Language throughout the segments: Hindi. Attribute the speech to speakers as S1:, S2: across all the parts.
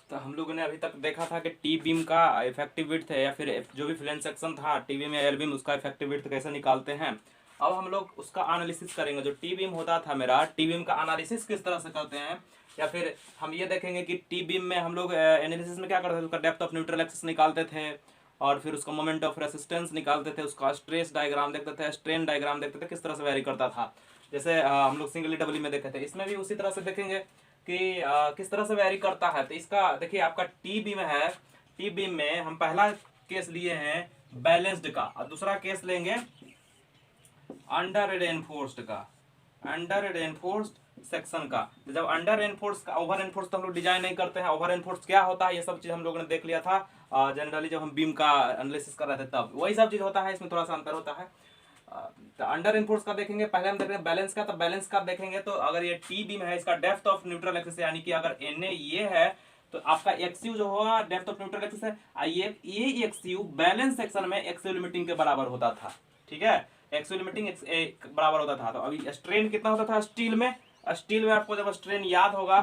S1: तो हम लोगों ने अभी तक देखा था कि टी बीम का इफेक्टिव विड्थ है या फिर जो भी फ्लैंज सेक्शन था टी बीम या एल बीम, उसका इफेक्टिव विड्थ कैसे निकालते हैं। अब हम लोग उसका एनालिसिस करेंगे। जो टी बीम होता था मेरा, टी बीम का एनालिसिस किस तरह से करते हैं, या फिर हम ये देखेंगे कि टी बीम में हम लोग एनालिसिस में क्या करते थे, उसका डेप्थ ऑफ न्यूट्रल एक्सिस निकालते थे, और फिर उसका मोमेंट ऑफ रेसिस्टेंस निकालते थे, उसका स्ट्रेस डायग्राम देखते थे, स्ट्रेन डायग्राम देखते थे, किस तरह से वेरी करता था। जैसे हम लोग सिंगली डबली में देखे थे, इसमें भी उसी तरह से देखेंगे कि किस तरह से वेरी करता है। तो इसका देखिए, आपका टी बीम है, टी बीम में हम पहला केस लिए हैं बैलेंस्ड का, और दूसरा केस लेंगे अंडर रेनफोर्स्ड का, अंडर रेनफोर्स्ड सेक्शन का। जब अंडर रेनफोर्स का, ओवर रेनफोर्स तो हम लोग डिजाइन नहीं करते हैं, ओवर रेनफोर्स क्या होता है ये सब चीज हम लोगों ने देख लिया था जनरली जब हम बीम का एनालिसिस कर रहे थे, तब वही सब चीज होता है, इसमें थोड़ा सा अंतर होता है। तो अंडर रेनफोर्स का देखेंगे, पहले हम देख रहे हैं बैलेंस का। तो बैलेंस का देखेंगे तो अगर ये टी बीम है, इसका डेप्थ ऑफ न्यूट्रल एक्सिस, यानी कि अगर एन ए ये है तो आपका एक्सयू जो होगा डेप्थ ऑफ न्यूट्रल एक्सिस है, ये एक्सयू बैलेंस सेक्शन में एक्सयू लिमिटिंग के बराबर होता था। ठीक है, एक्सयू लिमिटिंग बराबर होता था। तो अभी स्ट्रेन कितना होता था स्टील में, स्टील में आपको जब स्ट्रेन याद होगा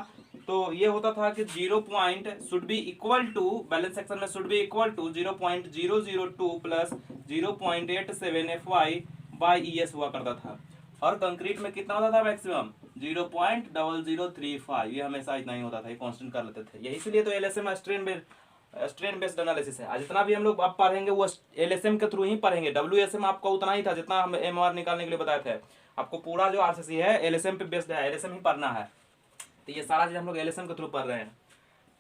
S1: तो ये होता था कि 0 point should be equal to, balance section में should be equal to 0.002 plus 0.87 FY by ES हुआ करता था। और कंक्रीट में कितना होता था मैक्सिमम 0.0035, ये हमेशा इतना ही होता था, ये कांस्टेंट कर लेते थे। यही इसलिए तो एलएसएम स्ट्रेन बेस्ड एनालिसिस है। जितना भी हम लोग आप पढ़ेंगे वो एलएसएम के थ्रू ही पढ़ेंगे। डब्ल्यूएसएम आपको उतना ही था जितना हम एमआर निकालने के लिए बताए थे। आपको पूरा जो आरसीसी है एलएसएम पे बेस्ड है, एलएसएम ही पढ़ना है। तो ये सारा चीज हम लोग एलएसएम के थ्रू पढ़ रहे हैं।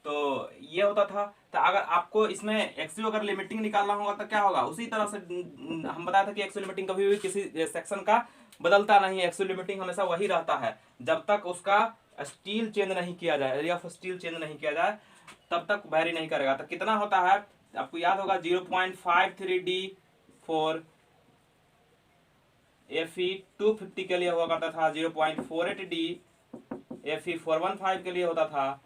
S1: तो ये होता था। तो अगर आपको इसमें एक्सयू अगर लिमिटिंग निकालना होगा तो क्या होगा, उसी तरह से हम बताया था कि एक्सयू लिमिटिंग कभी भी किसी सेक्शन का बदलता नहीं है। एक्सयू लिमिटिंग हमेशा वही रहता है जब तक उसका स्टील चेंज नहीं किया जाए, एरिया ऑफ स्टील चेंज नहीं किया जाए तब तक वेरी नहीं करेगा। तो कितना होता है आपको याद होगा, 0.53D फॉर Fe 250 के लिए हुआ करता था, 0.48D Fe 415 के लिए होता था,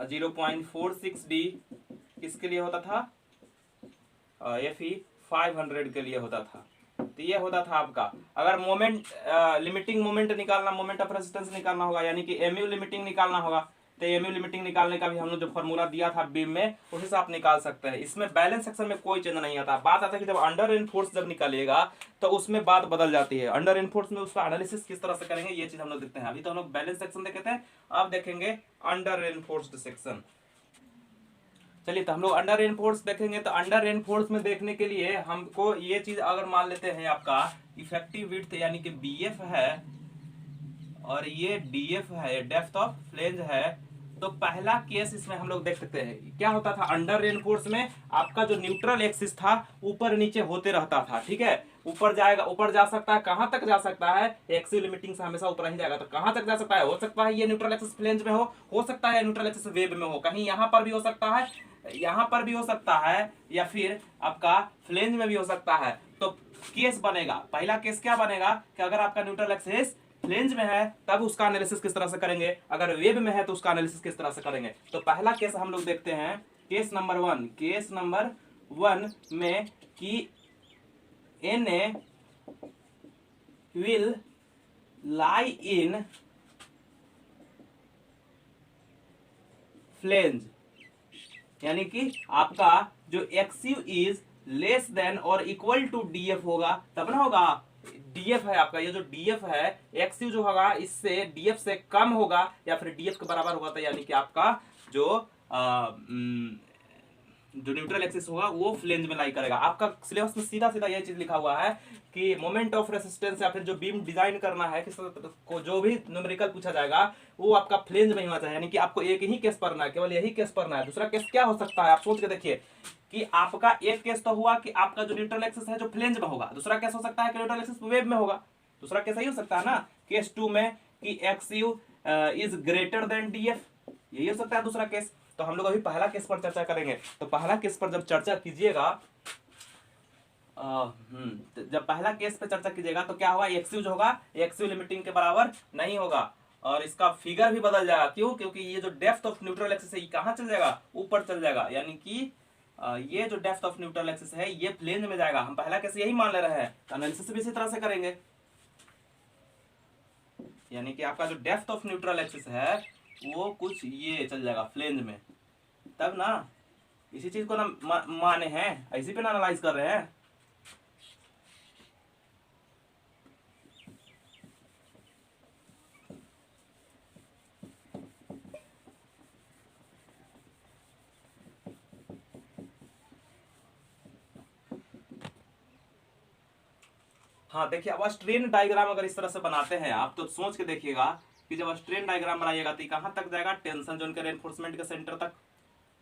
S1: 0.46D किसके लिए होता था, Fe 500 के लिए होता था। तो ये होता था आपका। अगर मोमेंट लिमिटिंग मोमेंट निकालना, मोमेंट ऑफ रेजिस्टेंस निकालना होगा, यानी कि एमयू लिमिटिंग निकालना होगा, तो एमयू लिमिटिंग निकालने का भी हम लोग जो फॉर्मूला दिया था बीम में, उसी से आप निकाल सकते हैं। इसमें बैलेंस सेक्शन में कोई चेंज नहीं आता। बात आता है कि जब अंडर रेनफोर्स जब निकालिएगा तो उसमें बात बदल जाती है। अंडर रेनफोर्स में उसका एनालिसिस किस तरह से करेंगे ये चीज हम लोग देखते हैं। अभी तो हम लोग बैलेंस सेक्शन देखे थे, अब देखेंगे अंडर रेनफोर्स्ड सेक्शन। चलिए, तो हम लोग अंडर रेनफोर्स देखेंगे। तो अंडर रेनफोर्स में देखने के लिए हमको ये चीज अगर मान लेते हैं, आपका इफेक्टिव विड्थ यानी कि BF है और ये DF है, डेप्थ ऑफ फ्लेंज है, तो पहला केस इसमें हम लोग देख सकते हैं। क्या होता था अंडर रेनफोर्स में, आपका जो न्यूट्रल एक्सिस था ऊपर नीचे होते रहता था। ठीक है, ऊपर जाएगा, ऊपर जा सकता है, कहां तक जा सकता है, एक्सिस लिमिटिंग से हमेशा ऊपर ही जाएगा। तो कहां तक जा सकता है, हो सकता है ये न्यूट्रल एक्सिस फ्लेंज में हो सकता है न्यूट्रल एक्सिस वेब में हो, कहीं यहां पर भी हो सकता है, यहां पर भी हो सकता है, या फिर आपका फ्लेंज में भी हो सकता है। तो केस बनेगा, पहला केस क्या बनेगा कि अगर आपका न्यूट्रल एक्सिस फ्लेंज में है तब उसका एनालिसिस किस तरह से करेंगे, अगर वेब में है तो उसका एनालिसिस किस तरह से करेंगे। तो पहला केस हम लोग देखते हैं, केस नंबर 1, केस नंबर 1 में कि Na will lie in flange, यानी कि आपका जो एक्सयू इज लेस देन और इक्वल टू DF होगा, तब ना होगा। DF है आपका, ये जो DF है, एक्सयू जो होगा इससे DF से कम होगा या फिर DF के बराबर होगा, तो यानी कि आपका जो जो न्यूट्रल एक्सिस होगा वो फ्लेंज में लाई करेगा। आपका सिलेबस में सीधा सीधा यह चीज लिखा हुआ है कि मोमेंट ऑफ रेसिस्टेंस या फिर जो बीम डिजाइन करना है किस को, जो भी न्यूमेरिकल पूछा जाएगा वो आपका फ्लेंज में ही होना चाहिए। यानी कि आपको एक ही केस पढ़ना है, केवल यही केस पढ़ना है। दूसरा केस क्या हो सकता है, आप सोच के देखिए कि आपका एक केस तो हुआ कि आपका जो न्यूट्रल एक्सिस है जो फ्लेंज में होगा, दूसरा केस हो सकता है कि न्यूट्रल एक्सिस वेब में होगा। दूसरा केस यही हो सकता है ना, केस 2 में कि एक्सयू इज ग्रेटर देन DF, यही हो सकता है दूसरा केस। तो हम लोग अभी पहला केस पर चर्चा करेंगे। तो पहला केस पर जब चर्चा कीजिएगा, जब पहला केस पे चर्चा कीजिएगा तो क्या होगा, एक्सयू जो होगा एक्सयू लिमिटिंग के बराबर नहीं होगा और इसका फिगर भी बदल जाएगा। क्यों, क्योंकि ये जो डेप्थ ऑफ न्यूट्रल एक्सिस है ये कहां चल जाएगा, ऊपर चल जाएगा। यानी कि ये जो डेप्थ ऑफ न्यूट्रल एक्सिस है ये फ्लेंज में जाएगा। हम पहला केस यही मान ले रहे हैं, तो एनालिसिस भी इसी तरह से करेंगे। यानी कि आपका जो डेप्थ ऑफ न्यूट्रल एक्सिस है वो कुछ ये चल जाएगा फ्लेंज में, तब ना इसी चीज को ना माने हैं, इसी पे ना एनालाइज कर रहे हैं। हाँ देखिए, अब स्ट्रेन डायग्राम अगर इस तरह से बनाते हैं आप, तो सोच के देखिएगा कि जब स्ट्रेन डायग्राम बनाइएगा तो कहाँ तक जाएगा, टेंशन जोन के रेनफोर्समेंट के सेंटर तक।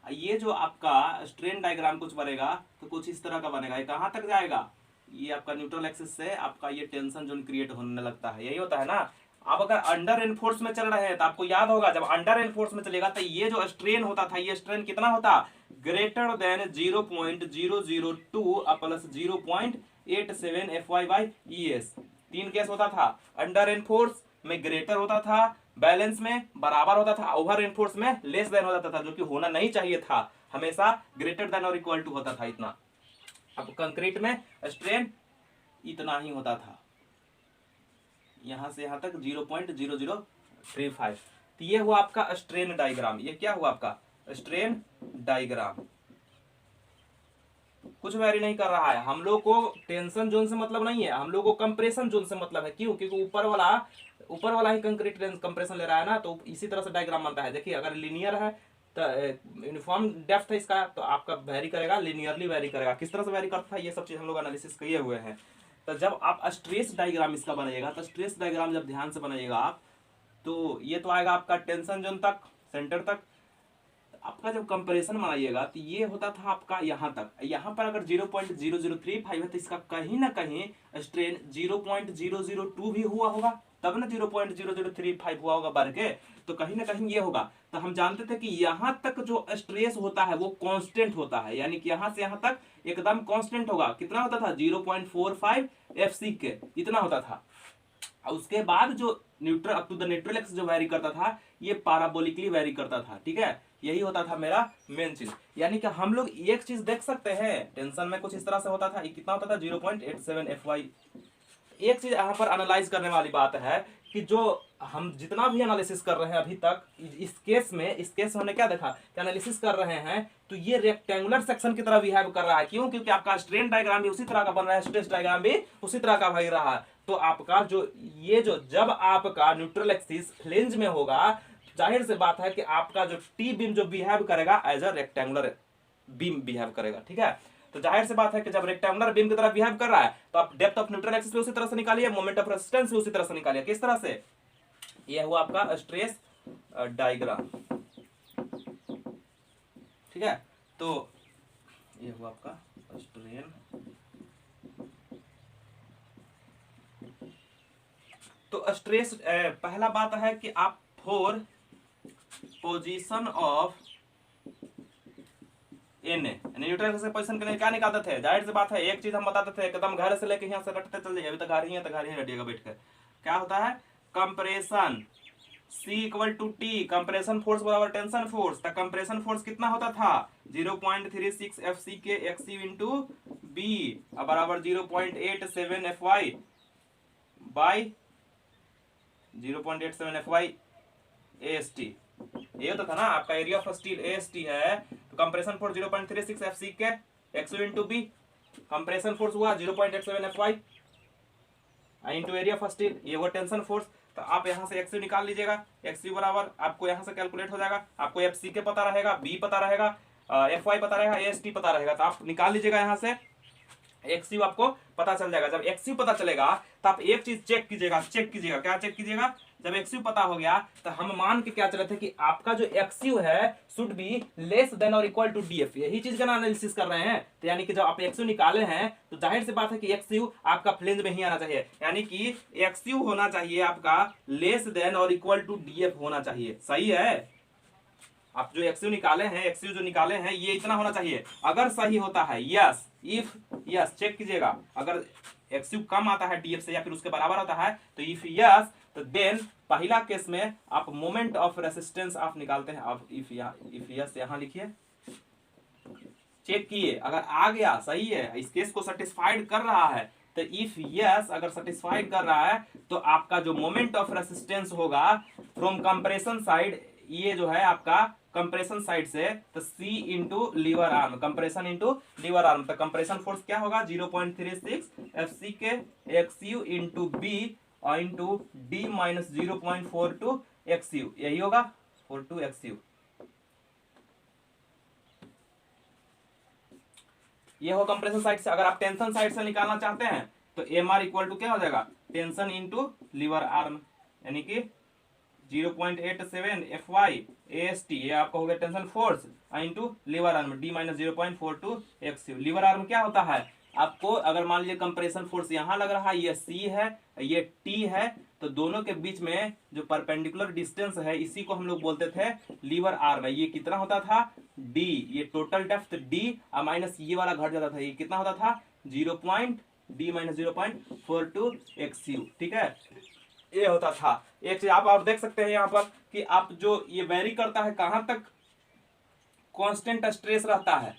S1: ये जो आपका स्ट्रेन डायग्राम कुछ बनेगा तो कुछ इस तरह का बनेगा, ये कहाँ तक जाएगा, ये आपका न्यूट्रल एक्सिस से आपका ये टेंशन जोन क्रिएट होने लगता है, यही होता है ना। अब अगर अंडर एनफोर्स में चल रहे हैं तो आपको याद होगा, जब अंडर एनफोर्स में चलेगा तो ये जो स्ट्रेन होता था, ये स्ट्रेन कितना होता, greater than 0.002 plus 0.87 FY/ES। 3 case होता था, अंडर एनफोर्स में ग्रेटर होता था, बैलेंस में बराबर होता था, ओवर एनफोर्स में लेस देन हो जाता था, जो कि होना नहीं चाहिए था, हमेशा ग्रेटर देन और इक्वल टू होता था इतना। अब कंक्रीट में स्ट्रेन इतना ही होता था, यहां से यहां तक 0.0035। तो ये हुआ आपका स्ट्रेन डायग्राम। ये क्या हुआ आपका स्ट्रेन डायग्राम, कुछ वैरी नहीं कर रहा है। हम लोग को टेंशन जोन से मतलब नहीं है, हम लोग को कंप्रेशन जोन से मतलब है। क्यों? क्योंकि ऊपर वाला ही कंक्रीट कंप्रेशन ले रहा है ना, तो इसी तरह से डायग्राम बनता है। देखिए अगर लीनियर है तो यूनिफॉर्म डेप्थ है इसका, तो आपका वेरी करेगा, लीनियरली वेरी करेगा। किस तरह से वेरी करता है ये सब चीज हम लोग एनालिसिस किए हुए हैं। तो जब आप स्ट्रेस डायग्राम इसका बनाइएगा, तो स्ट्रेस डायग्राम जब ध्यान से बनाइएगा आप, तो ये तो आएगा आपका टेंशन जोन तक, सेंटर तक। आपका जब कंपैरिजन बनाइएगा तो ये होता था आपका यहाँ तक, यहाँ पर अगर 0.0035 है तो इसका कहीं ना कहीं स्ट्रेन 0.002 भी हुआ होगा, तब ना 0.0035 हुआ होगा बढ़ के, तो कहीं ना कहीं ये होगा। तो हम जानते थे कि यहाँ तक जो स्ट्रेस होता है वो कांस्टेंट होता है, यानी कि यहाँ से यहाँ तक एकदम कांस्टेंट होगा। कितना होता था 0.45 FC के, इतना होता था। और उसके बाद जो neutral up to the neutral axis जो वेरी करता था, ये पाराबोलिकली वेरी करता था। ठीक है, यही होता था मेरा मेन चीज। यानी कि हम लोग एक चीज देख सकते हैं, टेंशन में कुछ इस तरह से होता था, कितना होता था 0.87 FY। एक चीज यहाँ पर एनालाइज करने वाली बात है कि जो हम जितना भी एनालिसिस कर रहे हैं अभी तक, इस केस में हमने क्या देखा कि एनालिसिस कर रहे हैं तो ये रेक्टेंगुलर सेक्शन की तरह बिहेव कर रहा है। क्यों? क्योंकि आपका स्ट्रेन डायग्राम भी उसी तरह का बन रहा है, स्ट्रेस डायग्राम भी उसी तरह का बन रहा है। तो आपका जो जब आपका न्यूट्रल एक्सिस फ्लेंज में होगा, जाहिर से बात है कि आपका जो टी बीम जो बिहेव करेगा as a rectangular beam behave करेगा। ठीक है, तो जाहिर सी बात है कि जब रेक्टेंगुलर बीम की तरह बिहेव कर रहा है तो आप डेप्थ ऑफ न्यूट्रल एक्सिस भी उसी तरह से निकालिए, मोमेंट ऑफ रेजिस्टेंस भी उसी तरह से निकालिए। किस तरह से? यह हुआ आपका स्ट्रेस डायग्राम। ठीक है, तो यह हुआ आपका स्ट्रेन। तो स्ट्रेस पहला बात है कि आप for position of an neutral से पोजीशन के लिए क्या निकालते थे? जाहिर सी बात है, एक चीज हम बताते थे, एकदम घर से लेके यहाँ से रटते चल जाइए, अभी तक घर ही है तो घर ही रटिएगा बैठ कर। क्या होता है? Compression C equal to T, compression force बराबर टेंशन फोर्स। तो कंप्रेशन फोर्स कितना होता था 0.36 FC के XU इंटू बी बराबर 0.87 FY बाई 0.87 FY AST। ये होता था ना आपका एरिया ऑफ स्टील AST है, तो कंप्रेशन फोर्स 0.36 FC के XU इंटू बी, कंप्रेशन फोर्स हुआ 0.87 FY into area of steel, ये हुआ टेंशन फोर्स। तो आप यहां से XU निकाल लीजिएगा, XU बराबर आपको यहां से कैलकुलेट हो जाएगा, आपको FCK पता रहेगा, B पता रहेगा, FY पता रहेगा, AST पता रहेगा, तो आप निकाल लीजिएगा यहां से। XU आपको पता चल जाएगा। जब XU पता चलेगा तो आप एक चीज चेक कीजिएगा, क्या चेक कीजिएगा? जब XU पता हो गया तो हम मान के क्या चले थे कि आपका जो XU है शुड बी लेस देन और इक्वल टू DF, यही चीज का एनालिसिस कर रहे हैं। तो यानी कि जब आप XU निकाले हैं तो जाहिर सी बात है कि XU आपका फ्लेंज में ही आना चाहिए, यानी कि XU होना चाहिए आपका लेस देन और इक्वल टू DF होना चाहिए। सही है? आप जो XU निकाले हैं, XU जो निकाले हैं, ये इतना होना चाहिए। अगर सही होता है यस, इफ यस, चेक कीजिएगा, अगर XU कम आता है DF से या फिर उसके बराबर होता है तो इफ यस, तो देन पहला केस में आप मोमेंट ऑफ रेसिस्टेंस आप निकालते हैं। आप इफ यस यहां लिखिए, चेक किए, अगर आ गया सही है, इस केस को सेटिस्फाइड कर रहा है, तो इफ यस अगर सेटिस्फाइड कर रहा है तो आपका जो मोमेंट ऑफ रेसिस्टेंस होगा फ्रॉम कंप्रेशन साइड, ये जो है आपका कंप्रेशन साइड से, तो C into lever arm, compression into lever arm, तो कंप्रेशन फोर्स क्या होगा 0.36 FC के XU into B into D minus 0.42 XU, यही होगा 42 XU। ये हो कंप्रेशन साइड से। अगर आप टेंशन साइड से निकालना चाहते हैं तो MR इक्वल टू क्या हो जाएगा, टेंशन इंटू लीवर आर्म, यानी कि 0.87 FY AST, ये आपका हो गया tension force into lever arm D minus 0.42 XU। Lever arm क्या होता है आपको, अगर मान लीजिए कंप्रेशन फोर्स यहाँ लग रहा है, ये C है ये T है, तो दोनों के बीच में जो परपेंडिकुलर डिस्टेंस है इसी को हम लोग बोलते थे लीवर आर्म। ये कितना होता था D, ये टोटल डेप्थ D माइनस ये वाला घट जाता था, ये कितना होता था D माइनस 0.42 XU, ठीक है, ये होता था। एक चीज आप और देख सकते हैं यहाँ पर कि आप जो ये वेरी करता है कहां तक कांस्टेंट स्ट्रेस रहता है,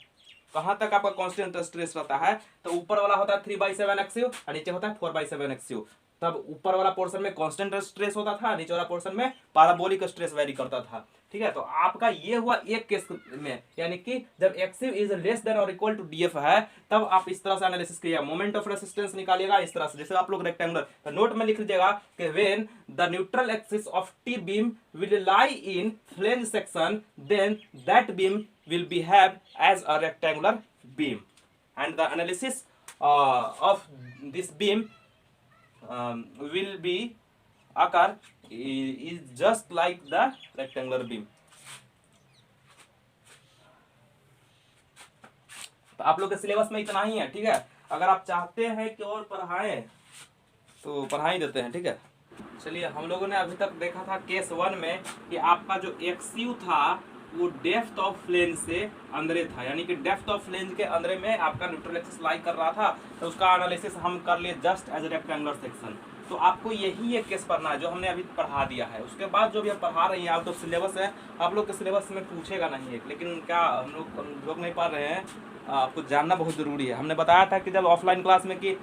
S1: कहां तक आपका कांस्टेंट स्ट्रेस रहता है, तो ऊपर वाला होता है 3/7 XU और नीचे होता है 4/7 XU। तब ऊपर वाला पोर्शन में कांस्टेंट स्ट्रेस होता था, नीचे वाला पोर्शन में पैराबोलिक स्ट्रेस वेरी करता था, ठीक है। तो आपका ये हुआ एक केस में, यानी कि जब XU इज लेस देन और इक्वल टू DF है, तब आप इस तरह से एनालिसिस करिएगा, मोमेंट ऑफ रेसिस्टेंस निकालिएगा इस तरह से, जैसे आप लोग रेक्टेंगुलर, तो नोट में लिख लीजिएगा कि when the neutral axis of T beam will lie in flange section, then that beam will be have as a rectangular beam, and the analysis of this beam will be occur is just like the rectangular beam। तो आप लोग के सिलेबस में इतना ही है, ठीक है। अगर आप चाहते हैं कि और पढ़ाएं तो पढ़ा ही देते हैं, ठीक है। चलिए, हम लोगों ने अभी तक देखा था केस 1 में कि आपका जो XU था वो डेप्थ ऑफ फ्लेंज से अंदर था, यानी कि डेप्थ ऑफ फ्लेंज के अंदर में आपका न्यूट्रल एक्सिस लाई कर रहा था, तो उसका एनालिसिस हम कर लिए जस्ट एज रेक्टेंगुलर सेक्शन। तो आपको यही एक केस पढ़ना है जो हमने अभी पढ़ा दिया है। उसके बाद जो भी हम पढ़ा रहे हैं आउट ऑफ सिलेबस है, आप लोग के सिलेबस में पूछेगा नहीं है, लेकिन क्या हम लोग नहीं पढ़ रहे हैं, आपको जानना बहुत ज़रूरी है। हमने बताया था कि जब ऑफलाइन क्लास में कि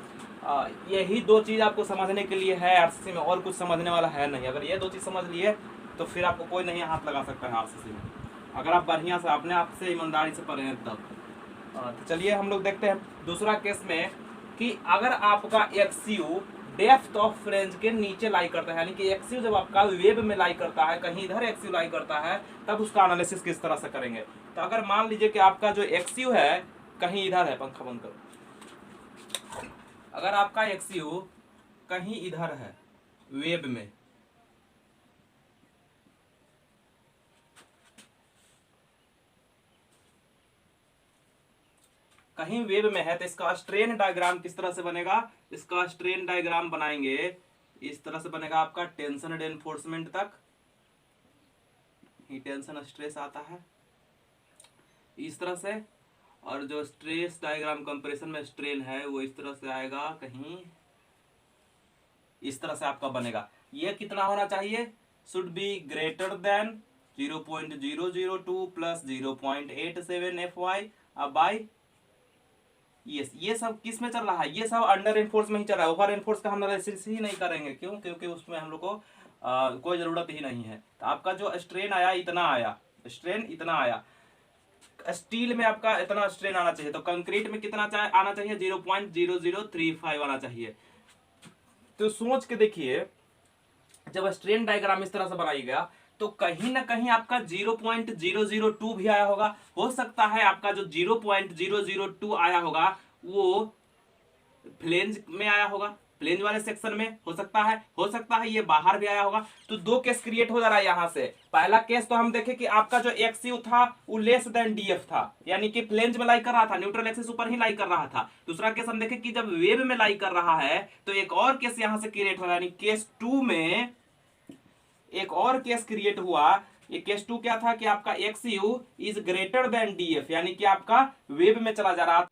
S1: यही दो चीज़ आपको समझने के लिए है RCC में, और कुछ समझने वाला है नहीं। अगर ये दो चीज़ समझ लिए तो फिर आपको कोई नहीं हाथ लगा सकता है RCC में, अगर आप बढ़िया से अपने आप से ईमानदारी से पढ़े हैं तब। तो चलिए हम लोग देखते हैं दूसरा केस में कि अगर आपका XU डेप्थ ऑफ फ्लेंज के नीचे लाई करता है, यानी कि XU जब आपका वेब में लाई करता है, कहीं इधर XU लाई करता है, तब उसका एनालिसिस किस तरह से करेंगे। तो अगर मान लीजिए कि आपका जो XU है कहीं इधर है, पंखा बंद करो, अगर आपका XU कहीं इधर है वेब में, कहीं वेब में है, तो इसका स्ट्रेन डायग्राम किस तरह से बनेगा, इसका स्ट्रेन डायग्राम बनाएंगे इस तरह से बनेगा आपका टेंशन एंड एनफोर्समेंट तक ही टेंशन स्ट्रेस आता है इस तरह से, और जो स्ट्रेस डायग्राम कंप्रेशन में स्ट्रेन है वो इस तरह से आएगा, कहीं इस तरह से आपका बनेगा। ये कितना होना चाहिए, should be greater than 0.002 plus 0.87 FY by ये सब किस में चल रहा है, ये सब अंडर एनफोर्स में ही चल रहा है, ओवर एनफोर्स का हम एनालिसिस ही नहीं करेंगे। क्यों, क्योंकि उसमें हम लोग को कोई जरूरत ही नहीं है। तो आपका जो स्ट्रेन आया इतना आया, स्ट्रेन इतना आया, स्टील में आपका इतना स्ट्रेन आना चाहिए, तो कंक्रीट में कितना आना चाहिए 0.0035 आना चाहिए। तो सोच के देखिए, जब स्ट्रेन डायग्राम इस तरह से बनाइएगा तो कहीं ना कहीं आपका 0.002 भी आया होगा। हो सकता है आपका जो 0.002 आया होगा वो फ्लेंज में आया होगा, फ्लेंज वाले सेक्शन में हो सकता है ये बाहर भी आया होगा। तो दो केस क्रिएट हो जा रहा है यहां से। पहला केस तो हम देखें कि आपका जो XU था वो लेस देन DF था, यानी कि फ्लेंज में लाई कर रहा था, न्यूट्रल एक्सिस ऊपर ही लाई कर रहा था। दूसरा केस हम देखें कि जब वेब में लाई कर रहा है, तो एक और केस यहां से क्रिएट हो रहा है, यानी केस 2 में एक और केस क्रिएट हुआ। ये केस 2 क्या था कि आपका XU is greater than DF, यानी कि आपका वेब में चला जा रहा।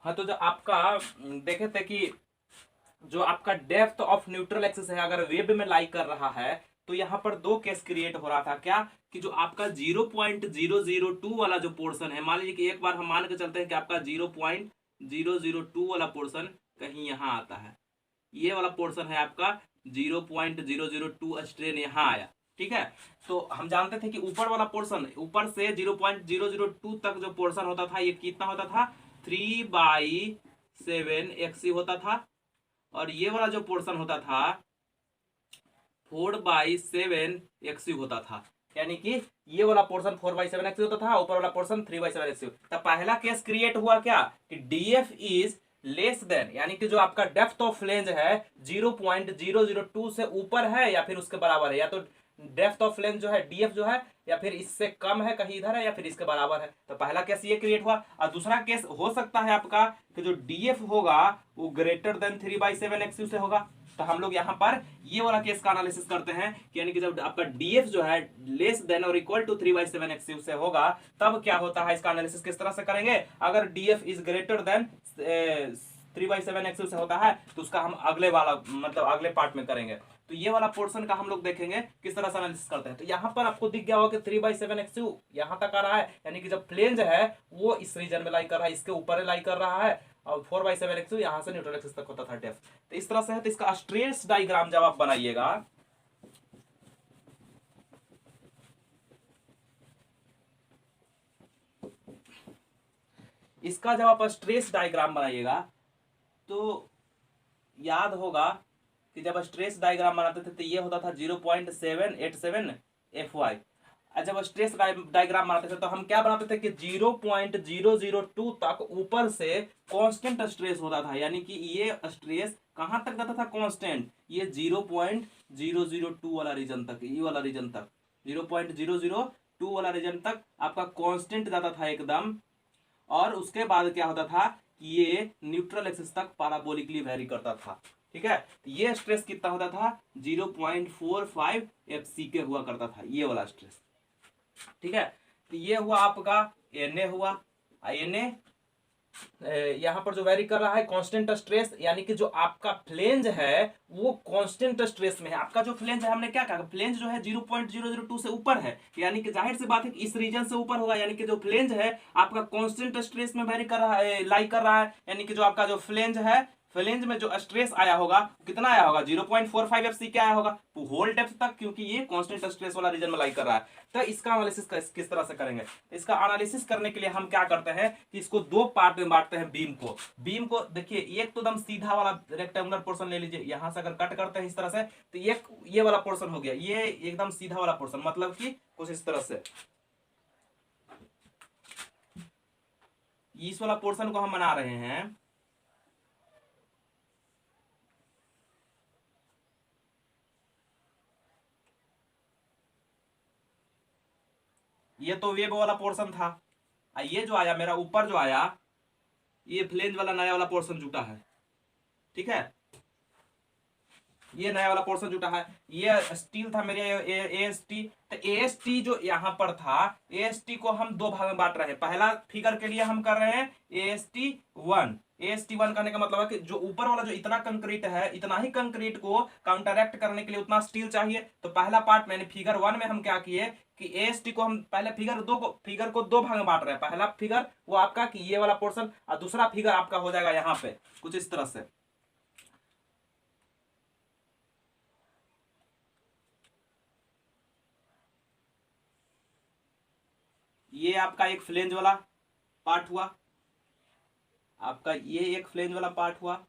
S1: हाँ, तो जो आपका देखे थे कि जो आपका डेप्थ ऑफ न्यूट्रल एक्सिस है अगर वेब में लाई कर रहा है, तो यहाँ पर दो केस क्रिएट हो रहा था। क्या कि जो आपका 0.002 वाला जो पोर्शन है, मान लीजिए कि एक बार हम मान के चलते हैं कि आपका 0.002 वाला पोर्शन कहीं यहाँ आता है, ये वाला पोर्शन है आपका 0.002 स्ट्रेन यहाँ आया, ठीक है। तो हम जानते थे कि ऊपर वाला पोर्शन, ऊपर से 0.002 तक जो पोर्शन होता था ये कितना होता था, 3/7 होता था। और ये वाला जो पोर्शन होता था 4/7 होता था। यानी कि ये वाला पोर्शन 4/7 होता था, ऊपर वाला पोर्शन 3/7। तो पहला केस क्रिएट हुआ क्या कि डीएफ इज लेस देन, यानी कि जो आपका डेप्थ ऑफ फ्लेंज है 0.002 से ऊपर है या फिर उसके बराबर है, या तो डेप्थ ऑफ फ्लेंज जो है डीएफ जो है या फिर इससे कम है, कहीं इधर है या फिर इसके बराबर है। तो पहला केस ये क्रिएट हुआ। और दूसरा केस हो सकता है आपका कि जो डीएफ होगा वो ग्रेटर देन 3/7 से होगा। तो हम लोग यहाँ पर ये वाला केस का एनालिसिस करते हैं कि यानी कि जब आपका डीएफ जो है लेस देन और इक्वल टू 3/7 से होगा तब क्या होता है, इसका एनालिसिस किस तरह से करेंगे। अगर डीएफ इज ग्रेटर देन 3/7 से होता है तो उसका हम अगले वाला मतलब अगले पार्ट में करेंगे। तो ये वाला पोर्शन का हम लोग देखेंगे किस तरह से एनालिसिस करते हैं। तो यहाँ पर आपको दिख गया होगा कि 3/7 यहाँ तक आ रहा है, यानी कि जब फ्लेंज है वो इस रीजन में लाई कर रहा है, इसके ऊपर लाई कर रहा है। और 4/7 यहाँ से न्यूट्रल एक्सिस तक होता था डेप्थ। तो इस तरह से है। तो इसका स्ट्रेस डायग्राम जब आप बनाइएगा, इसका जब आप स्ट्रेस डायग्राम बनाइएगा तो याद होगा कि जब स्ट्रेस डायग्राम बनाते थे तो ये होता था 0.787 FY। जब स्ट्रेस डायग्राम बनाते थे तो हम क्या बनाते थे कि 0.002 तक ऊपर से कांस्टेंट स्ट्रेस होता था, यानी कि ये स्ट्रेस कहां तक जाता था कांस्टेंट, ये 0.002 वाला रीजन तक, ये वाला रीजन तक 0.002 वाला रीजन तक आपका कांस्टेंट जाता था एकदम। और उसके बाद क्या होता था कि ये न्यूट्रल एक्सिस तक पैराबोलिकली वेरी करता था। ठीक है। तो ये स्ट्रेस कितना होता था 0.45 FC के हुआ करता था ये वाला स्ट्रेस। ठीक है। तो ये हुआ आपका Na हुआ। Na यहां पर जो वेरी कर रहा है कांस्टेंट स्ट्रेस, यानी कि जो आपका फ्लेंज है वो कांस्टेंट स्ट्रेस में है। आपका जो फ्लेंज है हमने क्या कहा, फ्लेंज जो है 0.002 से ऊपर है, यानी कि जाहिर सी बात है कि इस रीजन से ऊपर होगा, यानी कि जो फ्लेंज है आपका कांस्टेंट स्ट्रेस में वेरी कर रहा है, लाई कर रहा है। यानी कि जो आपका जो फ्लेंज है, फ्लेंज में जो स्ट्रेस आया होगा कितना आया होगा 0.45 FC क्या आया होगा होल डेप्थ तक, क्योंकि ये कांस्टेंट स्ट्रेस वाला रीजन में लाई कर रहा है। तो इसका एनालिसिस किस तरह से करेंगे, इसका एनालिसिस करने के लिए हम क्या करते हैं कि इसको दो पार्ट में बांटते हैं। बीम को देखिए, एक तो एकदम सीधा वाला रेक्टेंगुलर पोर्शन ले लीजिए, यहां से अगर कट करते हैं इस तरह से तो एक ये वाला पोर्शन हो गया, ये एकदम सीधा वाला पोर्शन, मतलब कि कुछ इस तरह से इस वाला पोर्शन को हम बना रहे हैं। ये तो वेब वाला पोर्शन था। ये जो आया मेरा ऊपर जो आया ये फ्लेंज वाला नया वाला पोर्शन जुटा है। ठीक है। ये नया वाला पोर्शन जुटा है। ये स्टील था मेरे AST। तो AST जो यहां पर था, AST को हम दो भाग में बांट रहे हैं। पहला फिगर के लिए हम कर रहे हैं AST1। AST1 करने का मतलब है कि जो ऊपर वाला जो इतना कंक्रीट है, इतना ही कंक्रीट को काउंटरैक्ट करने के लिए उतना स्टील चाहिए। तो पहला पार्ट मैंने फिगर 1 में हम क्या किए कि AST को हम पहले फिगर को दो भाग में बांट रहे हैं। पहला फिगर वो आपका कि ये वाला पोर्शन, और दूसरा फिगर आपका हो जाएगा यहाँ पे कुछ इस तरह से। ये आपका एक फ्लेंज वाला पार्ट हुआ, आपका ये एक फ्लेंज वाला पार्ट हुआ।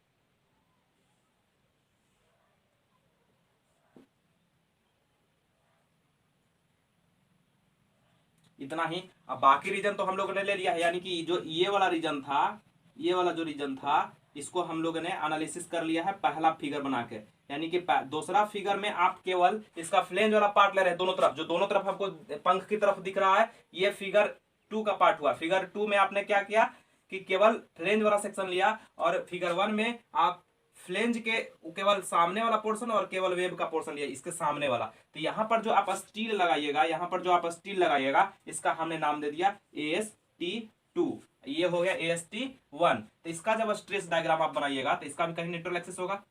S1: इतना ही। अब बाकी रीजन तो हम लोगों ने ले लिया है, यानी कि जो ये वाला रीजन था, ये वाला जो रीजन था इसको हम लोगों ने एनालिसिस कर लिया है पहला फिगर बना के। यानी कि दूसरा फिगर में आप केवल इसका फ्लेंज वाला पार्ट ले रहे हैं दोनों तरफ, जो दोनों तरफ आपको पंख की तरफ दिख रहा है ये फिगर 2 का पार्ट हुआ। फिगर 2 में आपने क्या किया कि केवल फ्लेंज वाला सेक्शन लिया, और फिगर 1 में आप फ्लेंज के केवल सामने वाला पोर्शन और केवल वेब का पोर्शन लिया, इसके सामने वाला। तो यहां पर जो आप स्टील लगाइएगा, यहां पर जो आप स्टील लगाइएगा इसका हमने नाम दे दिया AST2। ये हो गया AST1। तो इसका जब स्ट्रेस डायग्राम आप बनाइएगा तो इसका भी कहीं न्यूट्रल एक्सिस होगा,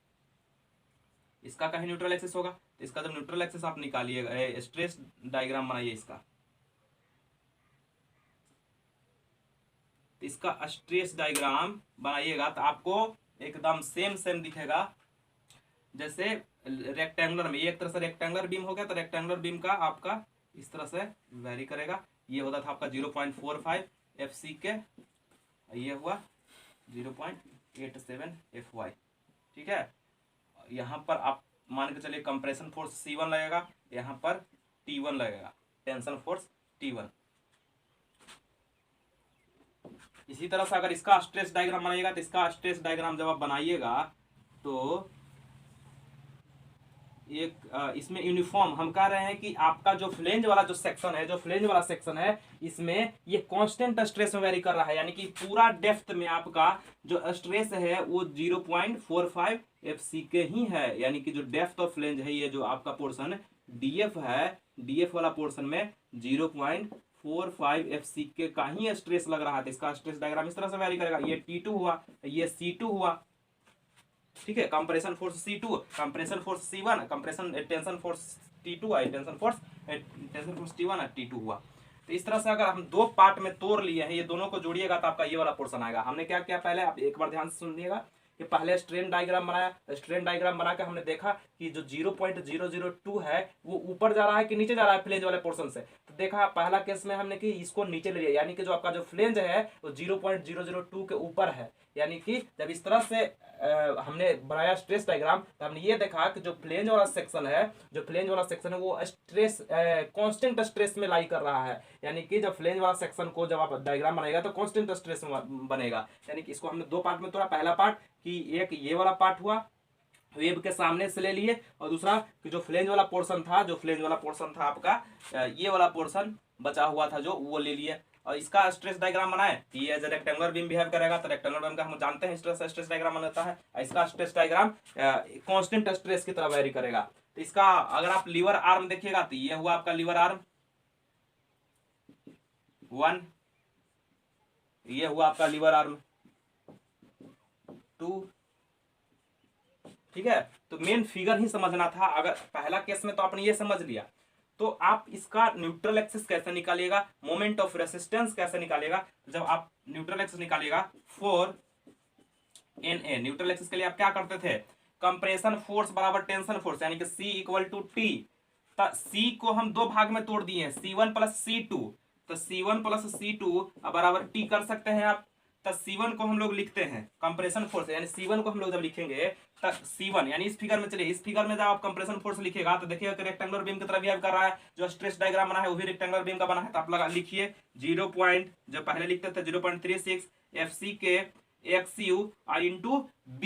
S1: इसका कहीं न्यूट्रल एक्सिस होगा। तो इसका जब न्यूट्रल एक्सिस आप निकालिएगा, स्ट्रेस डायग्राम बनाइए इसका, तो इसका स्ट्रेस डायग्राम बनाइएगा तो आपको एकदम सेम सेम दिखेगा जैसे रेक्टेंगुलर में, ये एक तरह से रेक्टेंगुलर बीम हो गया, तो रेक्टेंगुलर बीम का आपका इस तरह से वेरी करेगा। ये होता था आपका 0.45 FC के, ये हुआ 0.87 FY। ठीक है, यहाँ पर आप मान के चलिए कंप्रेशन फोर्स C1 लगेगा, यहाँ पर T1 लगेगा, टेंशन फोर्स T1। इसी तरह से अगर इसका स्ट्रेस डायग्राम बनाइएगा, तो इसका स्ट्रेस डायग्राम जब आप बनाइएगा तो एक इसमें यूनिफॉर्म हम कह रहे हैं कि आपका जो फ्लेंज वाला जो सेक्शन है, जो फ्लेंज वाला सेक्शन है, इसमें ये कांस्टेंट स्ट्रेस में वेरी कर रहा है, यानी कि पूरा डेप्थ में आपका जो स्ट्रेस है वो 0.45 FC के ही है, यानी कि जो डेप्थ ऑफ फ्लेंज है, ये जो आपका पोर्शन DF है, DF वाला पोर्शन में 0.45 FC के का ही स्ट्रेस लग रहा है। तो इसका स्ट्रेस डायग्राम इस तरह से वेरी करेगा। ये T2 हुआ, ये C2 हुआ, ठीक है, compression force C2, compression force C1, compression tension force T2 है, टेंशन फोर्स T1 है, T2 हुआ। तो इस तरह से अगर हम दो पार्ट में तोड़ लिए हैं, ये दोनों को जोड़िएगा तो आपका ये वाला पोर्शन आएगा। हमने क्या किया पहले, आप एक बार ध्यान से सुनिएगा कि पहले स्ट्रेन डायग्राम बनाया, स्ट्रेन डायग्राम बना के हमने देखा कि जो 0.002 है वो ऊपर जा रहा है कि नीचे जा रहा है फ्लेंज वाले पोर्शन से। तो देखा पहला केस में हमने कि इसको नीचे ले लिया, यानी कि जो आपका जो फ्लेंज है वो 0.002 के ऊपर है, यानी कि जब इस तरह से हमने बनाया स्ट्रेस डायग्राम, तो हमने ये देखा कि जो फ्लेंज वाला सेक्शन है, जो फ्लेंज वाला सेक्शन है वो स्ट्रेस कांस्टेंट स्ट्रेस में लाई कर रहा है, यानी कि जब फ्लेंज वाला सेक्शन को जब आप डायग्राम बनाएगा तो कांस्टेंट स्ट्रेस में बनेगा। यानी कि इसको हमने दो पार्ट में तोड़ा, पहला पार्ट कि एक ये वाला पार्ट हुआ वेब के सामने से ले लिए, और दूसरा कि जो फ्लेंज वाला पोर्शन था, जो फ्लेंज वाला पोर्शन था आपका ये वाला पोर्शन बचा हुआ था जो वो ले लिए, और इसका स्ट्रेस डायग्राम बनाए। ये एज रेक्टेंगुलर बीम बिहेव करेगा, तो रेक्टेंगुलर बीम का हम जानते हैं स्ट्रेस डायग्राम बनाता है, इसका स्ट्रेस डायग्राम कांस्टेंट स्ट्रेस की तरह वेरी करेगा। तो इसका अगर आप लीवर आर्म देखिएगा तो ये हुआ आपका लीवर आर्म 1, ये हुआ आपका लीवर आर्म 2। ठीक है, तो मेन फिगर ही समझना था। अगर पहला केस में तो आपने ये समझ लिया, तो आप इसका न्यूट्रल एक्सिस कैसे निकालिएगा, मोमेंट ऑफ रेसिस्टेंस कैसे निकालिएगा। जब आप न्यूट्रल एक्सिस निकालिएगा फॉर NA, न्यूट्रल एक्सिस के लिए आप क्या करते थे, कंप्रेशन फोर्स बराबर टेंशन फोर्स, यानी कि C equal to T। C को हम दो भाग में तोड़ दिए हैं, C1 प्लस C2, तो C1 प्लस C2 बराबर T कर सकते हैं आप। तब C1 को हम लोग लिखते हैं कंप्रेशन फोर्स, यानी C1 को हम लोग जब लिखेंगे तब C1, यानी इस फिगर में चलिए, इस फिगर में जब आप कंप्रेशन फोर्स लिखेगा तो देखिएगा कि रेक्टेंगुलर बीम की तरह बिहेव कर रहा है, जो स्ट्रेस डायग्राम बना है वो भी रेक्टेंगुलर बीम का बना है। तो आप लगा लिखिए 0. जो पहले लिखते थे 0.36 FC के XU इंटू B।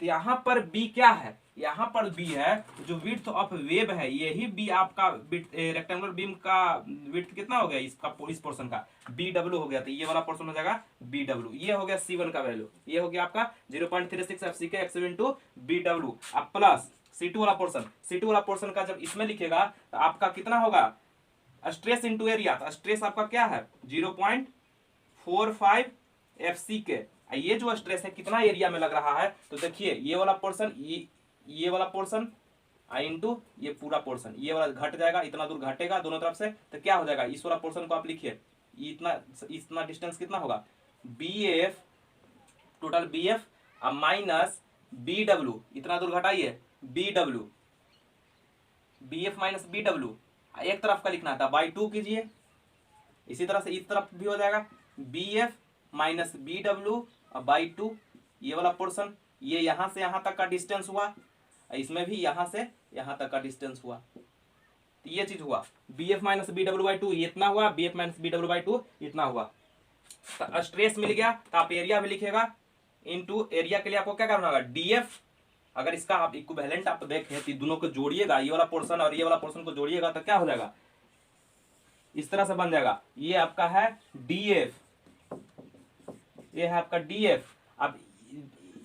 S1: तो यहाँ पर B क्या है, यहाँ पर B है जो विड्थ ऑफ वेब है, यही B आपका रेक्टेंगुलर बीम का विड्थ कितना हो गया इसका, इस पोर्शन का BW हो गया। तो ये वाला पोर्शन हो जाएगा BW, ये हो गया C1 का वैल्यू, ये हो गया आपका 0.36 FC के XU इंटू BW, अब प्लस C2 वाला पोर्शन, C2 वाला पोर्शन का जब इसमें लिखेगा तो आपका कितना होगा, स्ट्रेस इंटू एरिया। तो स्ट्रेस आपका क्या है 0.45 FC के, ये जो स्ट्रेस है कितना एरिया में लग रहा है, तो देखिए ये वाला पोर्शन, ये वाला पोर्शन इंटू ये पूरा पोर्शन, ये वाला घट जाएगा, इतना दूर घटेगा दोनों तरफ से, तो क्या हो जाएगा, इस वाला पोर्शन को आप लिखिए, इतना डिस्टेंस कितना होगा BF, total BF minus BW, इतना दूर घटाइए BW, BF माइनस BW, एक तरफ का लिखना था बाई 2 कीजिए, इसी तरह से इस तरफ भी हो जाएगा BF माइनस BW बाई 2, ये वाला पोर्शन, ये यहां से यहां तक का डिस्टेंस हुआ, इसमें भी यहां से यहां तक का डिस्टेंस हुआ, तो ये चीज हुआ BF माइनस BW बाई 2, ये इतना हुआ, BF माइनस BW बाई 2 इतना हुआ। तो स्ट्रेस मिल गया, तो आप एरिया भी लिखेगा, इनटू एरिया के लिए आपको क्या करना होगा DF, अगर इसका आप इक्विवेलेंट आप देखें तो दोनों को जोड़िएगा, ये वाला पोर्शन और ये वाला पोर्शन को जोड़िएगा तो क्या हो जाएगा, इस तरह से बन जाएगा, ये आपका है DF, ये है आपका DF, अब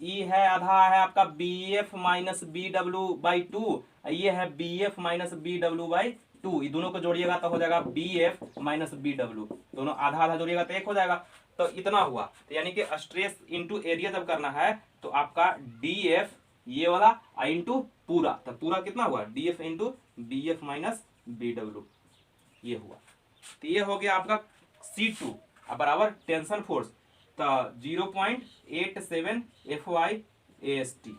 S1: ये है आधा है आपका BF माइनस BW बाई 2, ये है BF माइनस BW बाई 2, ये दोनों को जोड़िएगा तो हो जाएगा BF माइनस BW, दोनों आधा आधा जोड़िएगा तो एक हो जाएगा, तो इतना हुआ। तो यानी कि स्ट्रेस इंटू एरिया जब करना है तो आपका DF ये वाला इंटू पूरा, तो पूरा कितना हुआ DF into BF minus BW, ये हुआ। तो ये हो गया आपका C2 बराबर टेंशन फोर्स, तो 0.87 FY AST,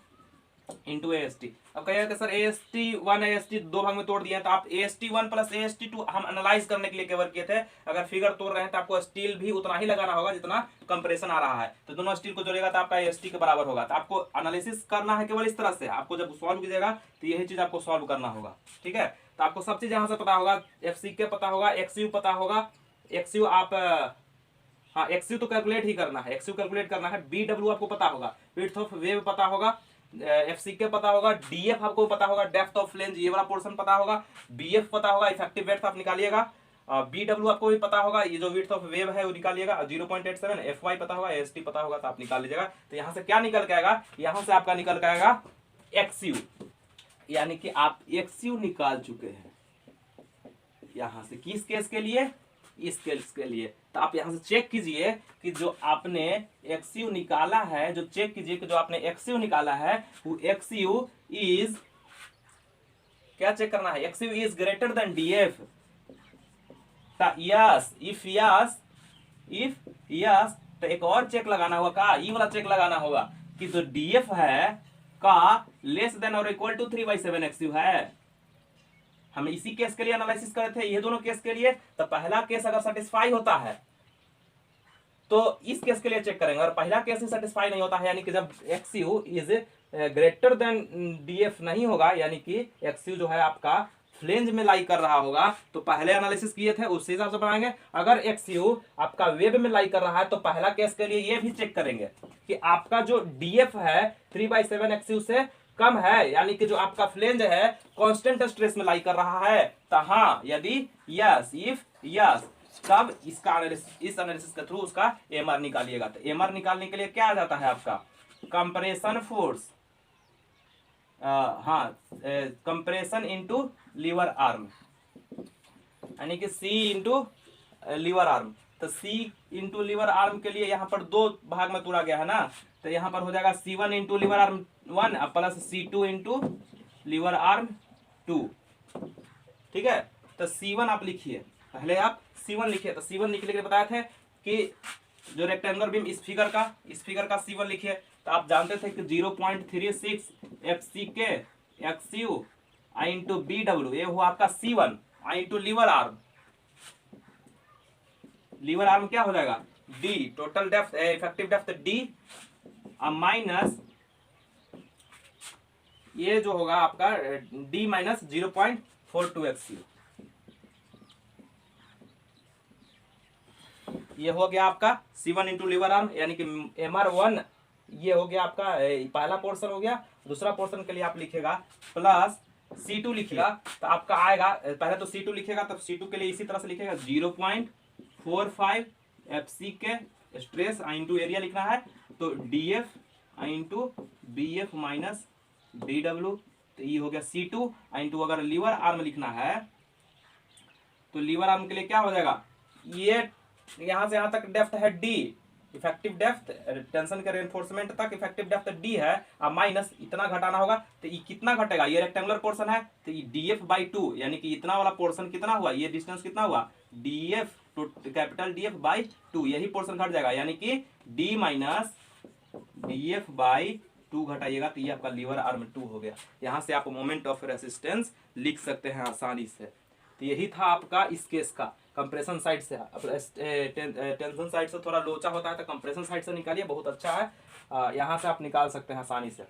S1: इंटू AST। अब कहेगा कि सर AST1 AST दो भाग में तोड़ दिया है, तो आप AST1 प्लस AST2 हम एनालाइज करने के लिए केवल किए थे। अगर फिगर तोड़ रहे हैं तो आपको स्टील भी उतना ही लगाना होगा जितना कंप्रेशन आ रहा है, तो दोनों स्टील को जोड़ेगा तो आपका AST के बराबर होगा। तो आपको एनालिसिस करना है केवल इस तरह से, आपको जब सॉल्व कीजिएगा तो यही चीज आपको सॉल्व करना होगा, ठीक है। तो आपको सब चीज यहाँ से पता होगा, FCK पता होगा, XU पता होगा, XU आप हाँ XU तो कैलकुलेट ही करना है, XU कैलकुलेट करना है, BW आपको पता होगा, विड्थ ऑफ वेव पता होगा, FCK पता होगा, DF आपको पता होगा, डेप्थ ऑफ फ्लेंज ये वाला पोर्शन पता होगा, BF पता होगा, इफेक्टिव वेट आप निकालिएगा, BW आपको भी पता होगा, ये जो विड्थ ऑफ वेव है वो निकालिएगा 0.87, FY पता होगा, AST पता होगा, तो आप निकाल लीजिएगा। तो यहाँ से क्या निकल के आएगा, यहाँ से आपका निकल के आएगा XU, यानी कि आप XU निकाल चुके हैं यहाँ से। किस केस के लिए, इस केस के लिए। तो आप यहां से चेक कीजिए कि जो आपने XU निकाला है, जो चेक कीजिए कि जो आपने XU निकाला है वो XU इज, क्या चेक करना है, XU is greater than DF। Yes, if yes तो एक और चेक लगाना होगा, का ये वाला चेक लगाना होगा कि जो DF है का लेस देन और इक्वल टू 3/7 XU है। हम इसी केस के लिए एनालिसिस करे थे, ये दोनों केस के लिए। तो पहला केस अगर सेटिस्फाई होता है तो इस केस के लिए चेक करेंगे, और पहला केस ही सेटिस्फाई नहीं होता है, यानी कि जब XU is greater than DF नहीं होगा, यानी कि XU जो है आपका फ्लेंज में लाई कर रहा होगा, तो पहले एनालिसिस किए थे उसी हिसाब से बनाएंगे। अगर XU आपका वेब में लाई कर रहा है तो पहला केस के लिए ये भी चेक करेंगे कि आपका जो DF है 3/7 XU से कम है, यानी कि जो आपका फ्लेंज है कांस्टेंट स्ट्रेस में लाई कर रहा है। तो हाँ, यदि यस, इफ यस, तब इसका इस एनालिसिस के थ्रू उसका MR निकालिएगा। तो MR निकालने के लिए क्या आ जाता है आपका, कंप्रेशन फोर्स, हाँ कंप्रेशन इनटू लीवर आर्म, यानी कि C इंटू लीवर आर्म। तो C इंटू लीवर आर्म के लिए यहाँ पर दो भाग में तोड़ा गया है ना, तो यहाँ पर हो जाएगा C1 into lever arm 1 plus C2 into lever arm 2, ठीक है। तो C1 आप लिखिए, पहले आप C1 लिखिए। तो C1 लिखने के लिए बताए थे कि जो रेक्टेंगुलर बीम इस फिगर का C1 लिखिए। तो आप जानते थे कि 0.36 FCK XU आई इंटू BW, ये हुआ आपका C1 आई इंटू लीवर आर्म क्या हो जाएगा, D total depth, effective depth D minus ये जो होगा आपका D माइनस 0.42 XU, ये हो गया आपका C1 इंटू लीवर आर्म, यानी कि MR1 ये हो गया आपका पहला पोर्शन हो गया। दूसरा पोर्शन के लिए आप लिखेगा प्लस C2 लिखिएगा, तो आपका आएगा, पहले तो C2 लिखेगा, तब C2 के लिए इसी तरह से लिखेगा 0.45 FCK स्ट्रेस इंटू एरिया लिखना है, तो DF into BF minus DW, तो ये हो गया C2 इंटू, अगर लीवर आर्म लिखना है तो लीवर आर्म के लिए क्या हो जाएगा, ये यहां से यहां तक डेप्थ है D, इफेक्टिव डेप्थ टेंशन के रेनफोर्समेंट तक इफेक्टिव डेप्थ D है, अब माइनस इतना घटाना होगा। तो ये कितना घटेगा, ये रेक्टेंगुलर पोर्शन है तो ये DF/2, यानी कि इतना वाला पोर्शन कितना हुआ, ये डिस्टेंस कितना हुआ DF, कैपिटल DF/2, यही पोर्शन घट जाएगा, यानी कि D माइनस DF/2 घटाइएगा, तो ये आपका लीवर आर्म 2 हो गया। यहां से आप मोमेंट ऑफ रेसिस्टेंस लिख सकते हैं आसानी से। तो यही था आपका इस केस का, कंप्रेशन साइड से। टेंशन साइड से थोड़ा लोचा होता है तो कंप्रेशन साइड से निकालिए, बहुत अच्छा है, यहां से आप निकाल सकते हैं आसानी से।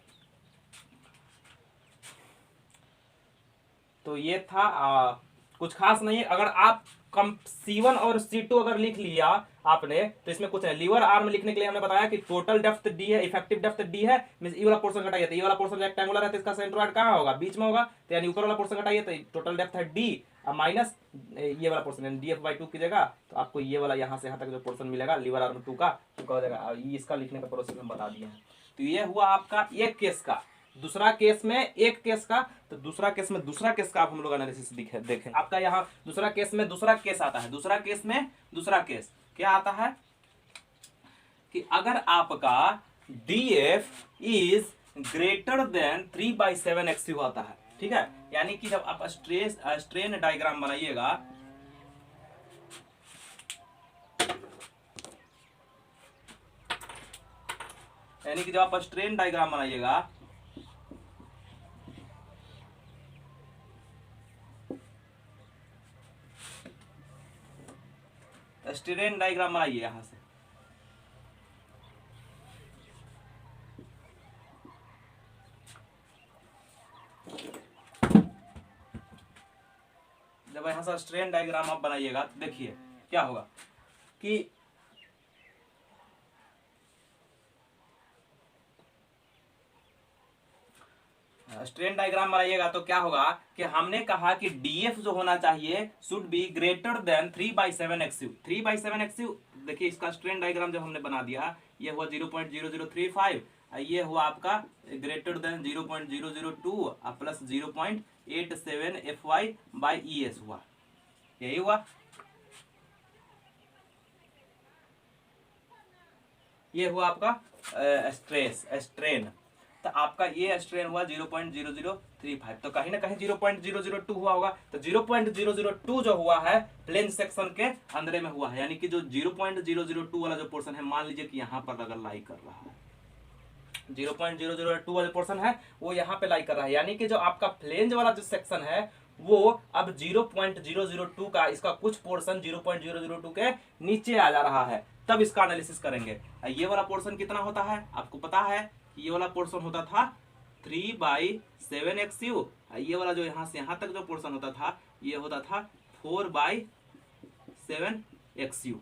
S1: तो ये था, कुछ खास नहीं है। अगर आप C1 और C2 अगर लिख लिया आपने तो इसमें कुछ है। लीवर आर्म लिखने के लिए हमने बताया कि टोटल डेप्थ D है, इफेक्टिव डेप्थ D है, मींस ये वाला पोर्शन घटाइए, तो ये वाला पोर्शन रेक्टेंगुलर है तो इसका सेंट्रोइड कहां होगा, बीच में होगा, तो यानी ऊपर वाला पोर्शन घटाइए तो टोटल डेप्थ है D माइनस ये वाला पोर्शन DF/2 कीजिएगा, तो आपको ये वाला यहाँ से यहाँ तक जो पोर्शन मिलेगा लीवर आर्म 2 का हो जाएगा। ये इसका लिखने का प्रोसेस हम बता दिए हैं। तो ये हुआ आपका एक केस का। दूसरा केस में एक केस का, तो दूसरा केस में दूसरा केस का आप हम लोग एनालिसिस देखें। आपका यहाँ दूसरा केस में दूसरा केस आता है। दूसरा केस में दूसरा केस क्या आता है कि अगर आपका DF is greater than 3/7 XU आता है, ठीक है, यानी कि जब आप स्ट्रेन डायग्राम बनाइएगा, यानी कि जब आप स्ट्रेन डायग्राम बनाइएगा स्ट्रेन डायग्राम बनाइए यहां से। जब यहां से स्ट्रेन डायग्राम आप बनाइएगा तो देखिए क्या होगा कि स्ट्रेन डायग्राम बनाइएगा तो क्या होगा कि हमने कहा कि डीएफ जो होना चाहिए शुड बी ग्रेटर देन 3/7 एक्सयू। 3/7 एक्सयू देखिए इसका स्ट्रेन डायग्राम जब हमने बना दिया, ये हुआ 0.0035, ये हुआ आपका ग्रेटर देन 0.002 प्लस 0.87 FY/ES हुआ, यही हुआ। ये हुआ आपका स्ट्रेन, तो आपका ये स्ट्रेन हुआ 0.0035, तो कहीं ना कहीं 0.002 हुआ होगा। तो 0.002 जो हुआ है प्लेन सेक्शन के अंदर में हुआ है, यानी कि जो 0.002 वाला जो पोर्शन है, मान लीजिए कि यहाँ पर अगर लाई कर रहा है, 0.002 वाला पोर्शन है वो यहाँ पे लाई कर रहा है, यानी कि जो आपका फ्लेंज वाला जो सेक्शन है वो अब 0.002 का इसका कुछ पोर्शन 0.002 के नीचे आ जा रहा है, तब इसका एनालिसिस करेंगे। ये वाला पोर्शन कितना होता है आपको पता है, ये वाला पोर्शन होता था 3/7 XU, ये वाला जो यहाँ से यहाँ तक जो पोर्शन होता था ये होता था 4/7 XU,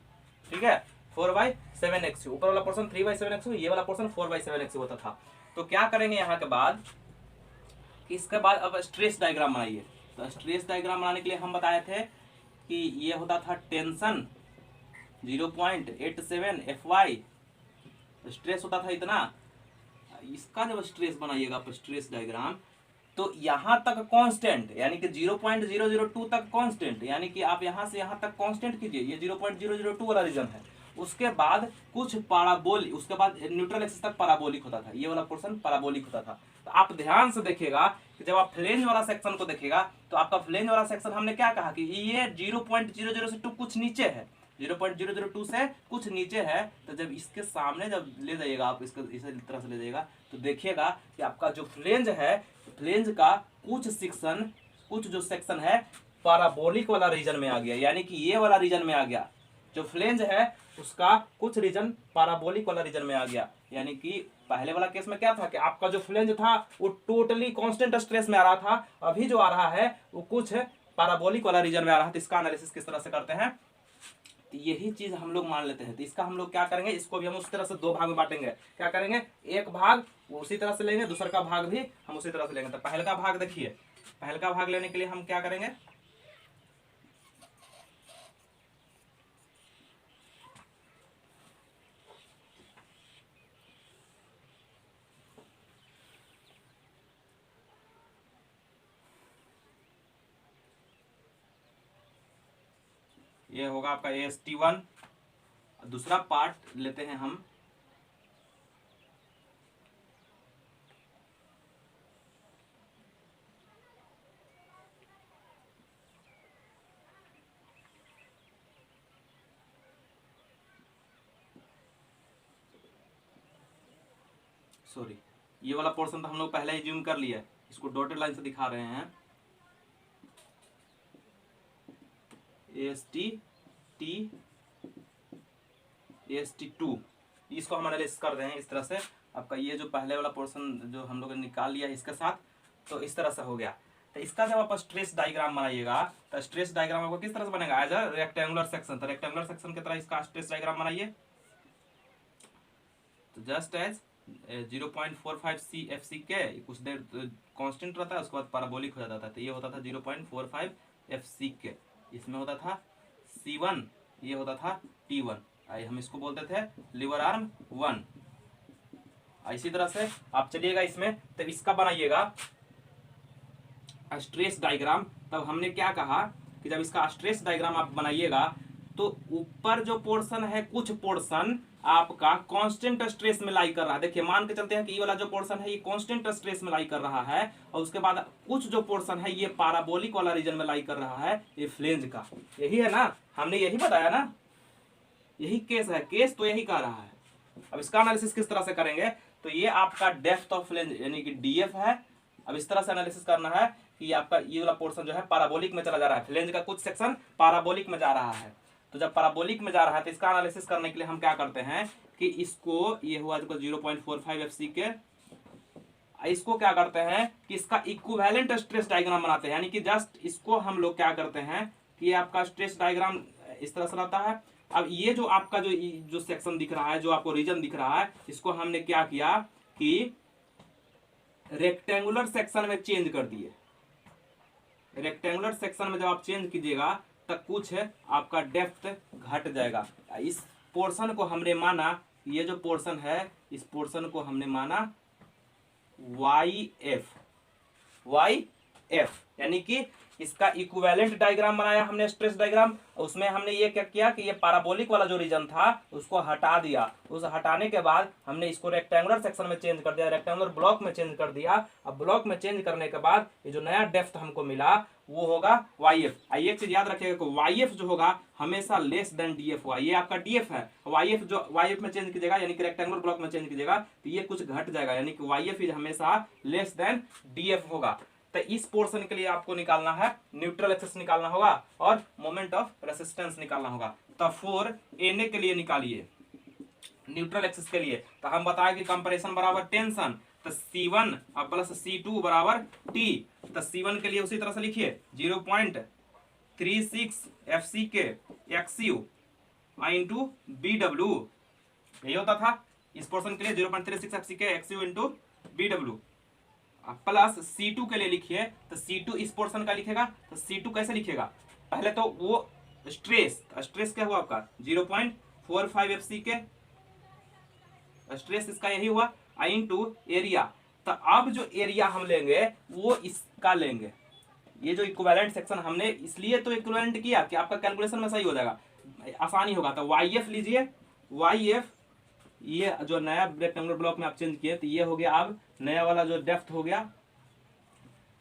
S1: ठीक है, 4/7 XU। ऊपर वाला पोर्शन 3/7 XU, ये वाला पोर्शन 4/7 XU होता था। तो क्या करेंगे यहाँ के बाद, इसके बाद अब स्ट्रेस डायग्राम बनाइए। तो स्ट्रेस डायग्राम बनाने के लिए हम बताए थे कि ये होता था टेंशन 0.87 FY, स्ट्रेस होता था इतना। इसका जब स्ट्रेस बनाइएगा आप स्ट्रेस डायग्राम, तो यहां तक कांस्टेंट, यानी कि 0.002 तक कांस्टेंट, यानी कि आप यहां से यहां तक कांस्टेंट कीजिए, ये 0.002 वाला रीजन है। उसके बाद कुछ पाराबोलिक, उसके बाद न्यूट्रल एक्सिस तक पाराबोलिक होता था, ये वाला पोर्शन पाराबोलिक होता था। तो आप ध्यान से देखिएगा कि जब आप फ्लेंज वाला सेक्शन को देखिएगा तो आपका फ्लेंज वाला सेक्शन हमने क्या कहा कि ये 0.002 कुछ नीचे है, 0.002 से कुछ नीचे है। तो जब इसके सामने जब ले जाइएगा आप, इसको इस तरह से ले जाइएगा तो देखिएगा कि आपका जो फ्लेंज है, फ्लेंज का कुछ सेक्शन, कुछ जो सेक्शन है पाराबोलिक वाला रीजन में आ गया, यानी कि ये वाला रीजन में आ गया। जो फ्लेंज है उसका कुछ रीजन पाराबोलिक वाला रीजन में आ गया, यानी कि पहले वाला केस में क्या था कि आपका जो फ्लेंज था वो टोटली कांस्टेंट स्ट्रेस में आ रहा था, अभी जो आ रहा है वो कुछ पाराबोलिक वाला रीजन में आ रहा है। तो इसका एनालिसिस किस तरह से करते हैं, तो यही चीज हम लोग मान लेते हैं। तो इसका हम लोग क्या करेंगे, इसको भी हम उस तरह से दो भाग में बांटेंगे। क्या करेंगे, एक भाग वो उसी तरह से लेंगे, दूसरा का भाग भी हम उसी तरह से लेंगे। तो पहले का भाग देखिए, पहले का भाग लेने के लिए हम क्या करेंगे, ये होगा आपका AST1। दूसरा पार्ट लेते हैं हम, सॉरी ये वाला पोर्शन तो हम लोग पहले ही जूम कर लिया है, इसको डॉटेड लाइन से दिखा रहे हैं। AST2 इसको हम एनालिसिस कर रहे हैं इस तरह से। आपका ये जो पहले वाला पोर्शन जो हम लोग ने निकाल लिया इसके साथ, तो इस तरह से हो गया। तो इसका जब आप स्ट्रेस डायग्राम बनाइएगा तो स्ट्रेस डायग्राम आपको किस तरह से बनेगा, एज अ रेक्टेंगुलर सेक्शन। तो रेक्टेंगुलर सेक्शन की तरह इसका स्ट्रेस डायग्राम बनाइए। तो जस्ट एज 0.45 FC के कुछ देर कांस्टेंट रहता है, उसके बाद पैराबोलिक हो जाता था। तो ये होता था 0.45 FC के, इसमें होता था C1, ये होता था T1, हम इसको बोलते थे लीवर आर्म 1। इसी तरह से आप चलिएगा इसमें, तो इसका बनाइएगा स्ट्रेस डायग्राम। तब हमने क्या कहा कि जब इसका स्ट्रेस डायग्राम आप बनाइएगा तो ऊपर जो पोर्शन है, कुछ पोर्शन आपका कांस्टेंट स्ट्रेस में लाई कर रहा है। देखिए मान के चलते हैं कि ये वाला जो पोर्शन है ये कांस्टेंट स्ट्रेस में लाई कर रहा है, और उसके बाद कुछ जो पोर्शन है ये पैराबोलिक वाला रीजन में लाई कर रहा है, ये फ्लेंज का। यही है ना, हमने यही बताया ना, यही केस है, केस तो यही कह रहा है। अब इसका एनालिसिस किस तरह से करेंगे, तो ये आपका डेप्थ ऑफ फ्लेंज यानी कि DF है। अब इस तरह से एनालिसिस करना है कि आपका ये वाला पोर्शन जो है पैराबोलिक में चला जा रहा है, फ्लेंज का कुछ सेक्शन पैराबोलिक में जा रहा है। तो जब पैराबोलिक में जा रहा है तो इसका एनालिसिस करने के लिए हम क्या करते हैं कि इसको, ये हुआ 0.45 एफसी के, इसको क्या करते हैं कि इसका इक्विवेलेंट स्ट्रेस डायग्राम बनाते हैं, यानी कि जस्ट इसको हम लोग क्या करते हैं कि आपका स्ट्रेस डायग्राम इस तरह से रहता है। अब ये जो आपका जो सेक्शन दिख रहा है, जो आपको रीजन दिख रहा है, इसको हमने क्या किया कि रेक्टेंगुलर सेक्शन में चेंज कर दिए। रेक्टेंगुलर सेक्शन में जब आप चेंज कीजिएगा तब कुछ आपका डेप्थ घट जाएगा। इस पोर्शन को हमने माना, ये जो पोर्शन है इस पोर्शन को हमने माना YF, यानी कि इसका इक्विवेलेंट डायग्राम बनाया हमने, स्ट्रेस डायग्राम। उसमें हमने ये क्या किया कि ये पैराबोलिक वाला जो रीजन था उसको हटा दिया। उस हटाने के बाद हमने इसको रेक्टेंगुलर सेक्शन में चेंज कर दिया, रेक्टेंगुलर ब्लॉक में चेंज कर दिया। अब ब्लॉक में चेंज करने के बाद ये जो नया डेप्थ हमको मिला वो होगा YF। एक चीज याद रखिएगा कि YF जो होगा हमेशा लेस देन DF होगा। ये आपका DF है, YF जो YF में चेंज कीजिएगा यानी कि रेक्टेंगुलर ब्लॉक में चेंज कीजिएगा तो ये कुछ घट जाएगा, यानी कि YF इज हमेशा लेस देन DF होगा। तो इस पोर्शन के लिए आपको निकालना है न्यूट्रल एक्सिस निकालना होगा और मोमेंट ऑफ रेसिस्टेंस निकालना होगा। तो 4 Na के लिए निकालिए न्यूट्रल एक्सिस के लिए। तो हम बताए कि कंप्रेशन बराबर टेंशन, तो C1 प्लस C2 बराबर T। तो C1 के लिए उसी तरह से लिखिए 0.36 FC के XU इंटू BW, यही होता था इस पोर्शन के लिए 0.36 FC के XU into BW। Plus C2 के लिए लिखिए, तो C2 इस पोर्शन का लिखेगा। तो C2 कैसे लिखेगा, पहले तो वो स्ट्रेस क्या हुआ आपका 0.45 FC के, स्ट्रेस इसका यही हुआ इनटू एरिया। तो अब जो एरिया हम लेंगे वो इसका लेंगे, ये जो इक्विवेलेंट सेक्शन हमने इसलिए तो इक्विवेलेंट किया कि आपका कैलकुलेशन में सही हो जाएगा, आसानी होगा। तो YF लीजिए, YF ये जो नया रेक्टेंगुलर ब्लॉक में आप चेंज किए तो ये हो गया, अब नया वाला जो डेप्थ हो गया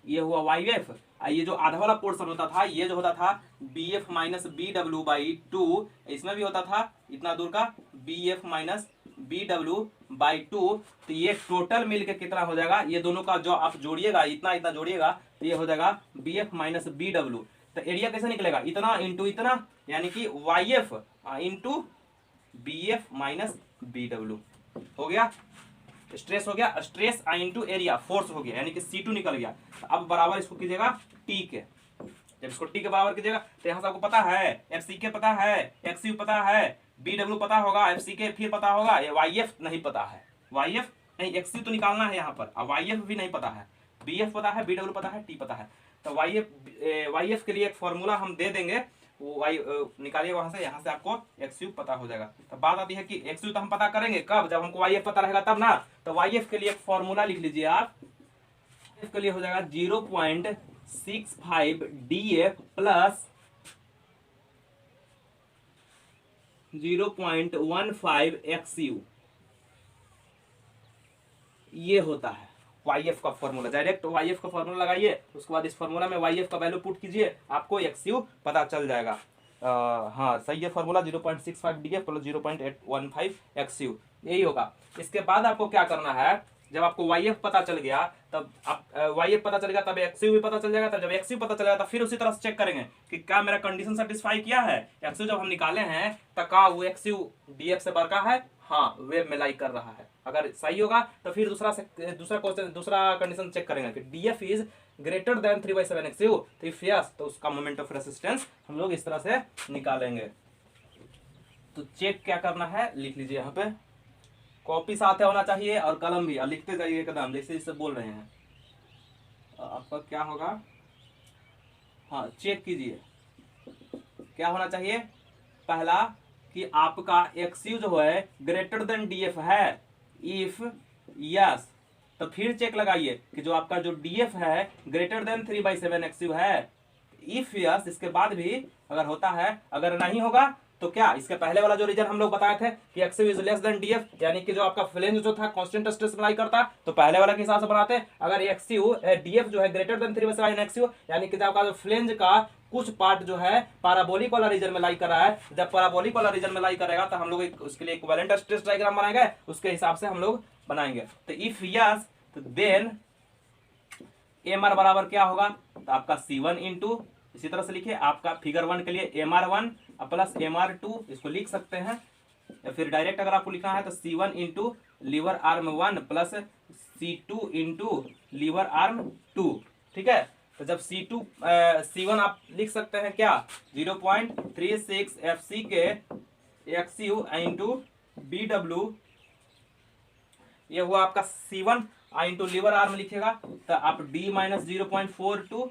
S1: ये हुआ YF। ये जो आधा वाला पोर्शन होता था ये जो होता था BF माइनस BW/2, इसमें भी होता था इतना दूर का BF माइनस BW/2। तो ये टोटल मिलके कितना हो जाएगा, ये दोनों का जो आप जोड़िएगा इतना इतना जोड़िएगा तो ये हो जाएगा BF माइनस BW। तो एरिया कैसे निकलेगा, इतना इंटू इतना, यानी कि YF into BF minus BW हो गया। स्ट्रेस हो गया, स्ट्रेस इंटू एरिया फोर्स हो गया, यानी कि C2 निकल गया। तो अब बराबर इसको कीजिएगा T के, जब इसको T के बराबर कीजिएगा तो यहाँ से आपको पता है FC पता है, XU पता है, BW पता होगा, FC फिर पता होगा, ये YF नहीं पता है, YF नहीं, XU तो निकालना है यहाँ पर, अब YF भी नहीं पता है, BF पता है, BW पता है, T पता है। तो YF के लिए एक फॉर्मूला हम दे देंगे, वो निकालिए वहां से, यहाँ से आपको XU पता हो जाएगा। तो बात आती है कि XU तो हम पता करेंगे कब, जब हमको YF पता रहेगा तब ना। तो YF के लिए एक फॉर्मूला लिख लीजिए आप, YF के लिए हो जाएगा 0.65 DF प्लस 0.15 XU, ये होता है YF का फॉर्मूला। डायरेक्ट YF का फॉर्मूला लगाइए, उसके बाद इस फॉर्मूला में YF का वैल्यू पुट कीजिए, आपको XU पता चल जाएगा। हाँ सही है फॉर्मूला, 0.65 DF प्लस 0.815 XU, यही होगा। इसके बाद आपको क्या करना है, जब आपको YF पता चल गया तब आप YF पता चल गया तब XU भी पता चल जाएगा। तब जब XU पता चलेगा तब फिर उसी तरह से चेक करेंगे कि क्या मेरा कंडीशन सेटिस्फाई किया है। XU जब हम निकाले हैं तो क्या वो XU DF से बड़ा है, हाँ वेब में लाइक कर रहा है। अगर सही होगा तो फिर दूसरा क्वेश्चन, दूसरा कंडीशन चेक करेंगे कि DF is greater than 3/7 XU, तो इफ यस तो उसका मोमेंट ऑफ रेसिस्टेंस हम लोग इस तरह से निकालेंगे। तो चेक क्या करना है लिख लीजिए, यहाँ पे कॉपी साथ होना चाहिए और कलम भी, और लिखते जाइए एकदम जैसे जिससे बोल रहे हैं। आपका क्या होगा, हाँ चेक कीजिए क्या होना चाहिए। पहला कि आपका XU जो है ग्रेटर देन DF है, इफ यस तो फिर चेक लगाइए कि जो आपका जो DF है ग्रेटर देन 3/7 XU है, इफ यस इसके बाद भी अगर होता है, अगर नहीं होगा तो क्या, इसके पहले वाला जो रीजन हम लोग बताए थे कि XU is less than DF, यानी कि जो आपका फ्लेंज जो था कांस्टेंट स्ट्रेस अप्लाई करता, तो पहले वाला के हिसाब से बनाते। अगर XU DF जो है ग्रेटर देन 3/7 XU, यानी कि आपका जो फ्लेंज का कुछ पार्ट जो है पैराबोलिक वाला रीजन में लाई कर रहा है, जब पैराबोलिक वाला रीजन में लाई करेगा तो हम लोग उसके लिए इक्विवेलेंट स्ट्रेस डायग्राम बनाएंगे, उसके हिसाब से हम लोग बनाएंगे। तो इफ यस तो देन MR बराबर क्या होगा, तो आपका C1 इंटू, इसी तरह से लिखिए आपका फिगर 1 के लिए MR1 अब प्लस MR2 इसको लिख सकते हैं, या फिर डायरेक्ट अगर आपको लिखना है तो C1 into lever arm 1 plus C2 into lever arm 2। ठीक है, तो जब C1 आप लिख सकते हैं क्या 0.36 FC के XU इंटू BW, ये हुआ आपका C1 इंटू लीवर आर्म लिखेगा तो आप D माइनस 0.42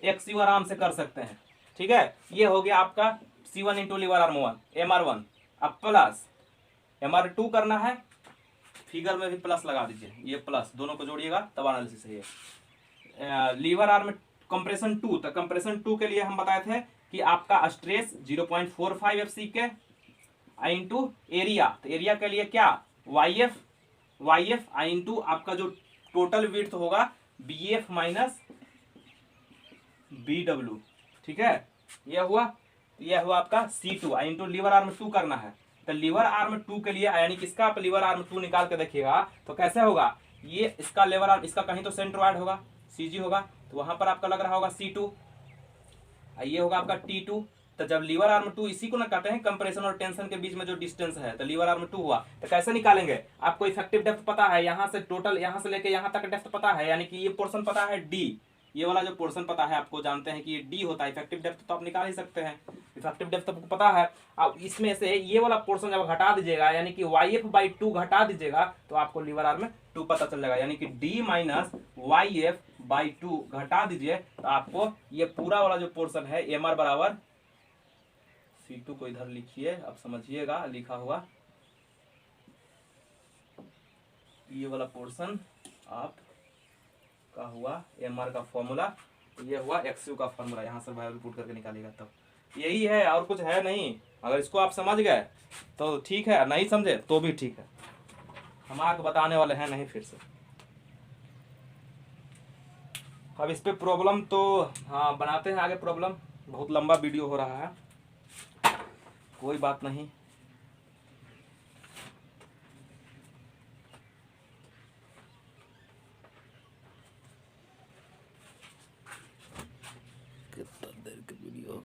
S1: XU आराम से कर सकते हैं। ठीक है, ये हो गया आपका C1 into lever arm 1 MR1। अब प्लस MR2 करना है, फिगर में भी प्लस लगा दीजिए, ये प्लस दोनों को जोड़िएगा तब एनालिसिस है। लीवर आर्म कंप्रेशन 2, तो कंप्रेशन 2 के लिए हम बताए थे कि आपका स्ट्रेस 0.45 FC के इंटू एरिया, तो एरिया के लिए क्या YF इंटू आपका जो टोटल विड्थ होगा BF माइनस BW। ठीक है, यह हुआ आपका C2 इंटू लीवर आर्म 2 करना है। तो लीवर आर्म 2 के लिए यानी किसका आप लीवर आर्म 2 निकाल के देखिएगा तो कैसे होगा, ये इसका लीवर आर्म, इसका कहीं तो सेंट्रोइड होगा CG होगा, तो वहां पर आपका लग रहा होगा C2, ये होगा आपका T2। तो जब लीवर आर्म 2, इसी को ना कहते हैं कंप्रेशन और टेंशन के बीच में जो डिस्टेंस है, तो लीवर आर्म 2 हुआ। तो कैसे निकालेंगे, आपको इफेक्टिव डेप्थ पता है, यहाँ से टोटल यहाँ से लेके यहाँ तक डेप्थ पता है, यानी कि ये पोर्शन पता है D, ये वाला जो पोर्शन पता है आपको, जानते हैं कि ये D होता है। इफेक्टिव डेप्थ तो आप निकाल ही सकते हैं, इफेक्टिव डेप्थ आपको पता है। अब इसमें से ये वाला पोर्शन जब घटा दीजिएगा यानी कि YF/2 घटा दीजिएगा तो आपको लीवर आर्म 2 पता चल जाएगा, यानी कि D माइनस YF/2 घटा दीजिए तो आपको ये पूरा वाला जो पोर्शन है MR बराबर C2 को इधर लिखिए, अब समझिएगा लिखा हुआ ये वाला पोर्शन आप का हुआ MR का फॉर्मूला, ये हुआ XU का फॉर्मूला, यहाँ से वैल्यू पुट करके निकालिएगा तब यही है, और कुछ है नहीं। अगर इसको आप समझ गए तो ठीक है, नहीं समझे तो भी ठीक है, हम आपको बताने वाले हैं नहीं फिर से। अब इस पे प्रॉब्लम तो हाँ बनाते हैं आगे प्रॉब्लम, बहुत लंबा वीडियो हो रहा है, कोई बात नहीं।